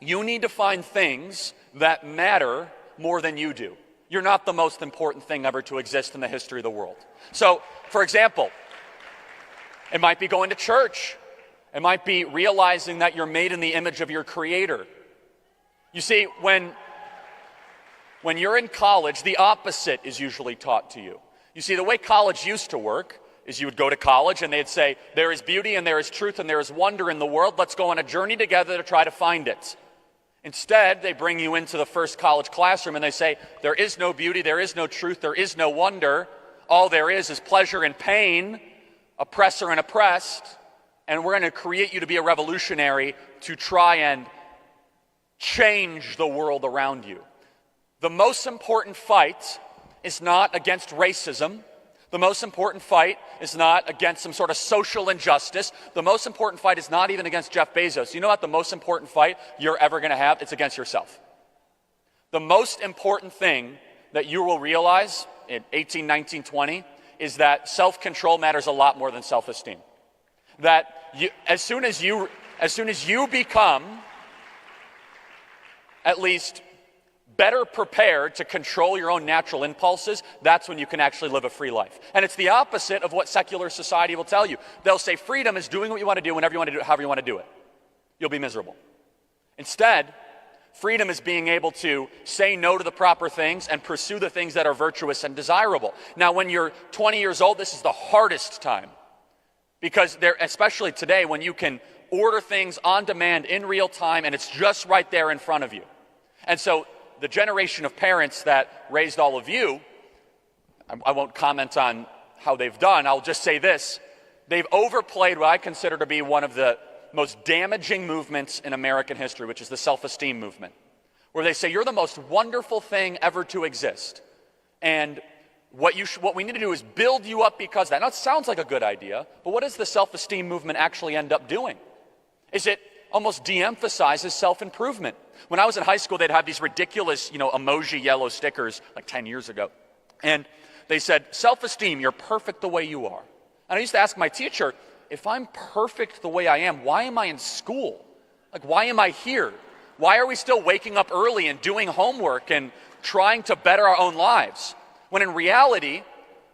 You need to find things that matter more than you do. You're not the most important thing ever to exist in the history of the world. So, for example, it might be going to church. It might be realizing that you're made in the image of your Creator. You see, when you're in college, the opposite is usually taught to you. You see, the way college used to work is you would go to college and they'd say, there is beauty and there is truth and there is wonder in the world. Let's go on a journey together to try to find it. Instead, they bring you into the first college classroom and they say, there is no beauty, there is no truth, there is no wonder. All there is pleasure and pain, oppressor and oppressed, and we're going to create you to be a revolutionary to try and change the world around you. The most important fight is not against racism. The most important fight is not against some sort of social injustice. The most important fight is not even against Jeff Bezos. You know what the most important fight you're ever going to have? It's against yourself. The most important thing that you will realize in 18, 19, 20 is that self-control matters a lot more than self-esteem. That as soon as you become at least better prepared to control your own natural impulses, that's when you can actually live a free life. And it's the opposite of what secular society will tell you. They'll say freedom is doing what you want to do whenever you want to do it, however you want to do it. You'll be miserable. Instead, freedom is being able to say no to the proper things and pursue the things that are virtuous and desirable. Now, when you're 20 years old, this is the hardest time. Because especially today, when you can order things on demand in real time and it's just right there in front of you. And so the generation of parents that raised all of you, I won't comment on how they've done, I'll just say this. They've overplayed what I consider to be one of the most damaging movements in American history, which is the self-esteem movement, where they say you're the most wonderful thing ever to exist. And what we need to do is build you up because that. Now, it sounds like a good idea, but what does the self-esteem movement actually end up doing? Is it almost de-emphasizes self-improvement. When I was in high school, they'd have these ridiculous, emoji yellow stickers, like 10 years ago. And they said, self-esteem, you're perfect the way you are. And I used to ask my teacher, if I'm perfect the way I am, why am I in school? Like, why am I here? Why are we still waking up early and doing homework and trying to better our own lives? When in reality,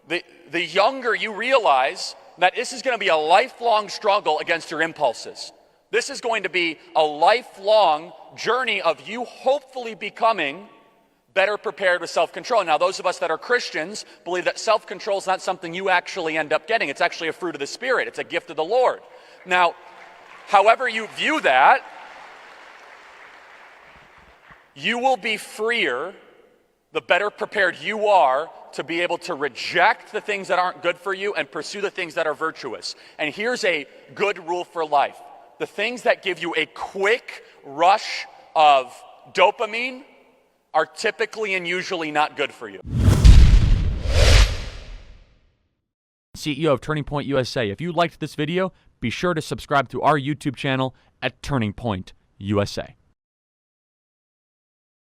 the younger you realize that this is going to be a lifelong struggle against your impulses. This is going to be a lifelong journey of you hopefully becoming better prepared with self-control. Now, those of us that are Christians believe that self-control is not something you actually end up getting. It's actually a fruit of the Spirit. It's a gift of the Lord. Now, however you view that, you will be freer the better prepared you are to be able to reject the things that aren't good for you and pursue the things that are virtuous. And here's a good rule for life. The things that give you a quick rush of dopamine are typically and usually not good for you. CEO of Turning Point USA. If you liked this video, be sure to subscribe to our YouTube channel at Turning Point USA.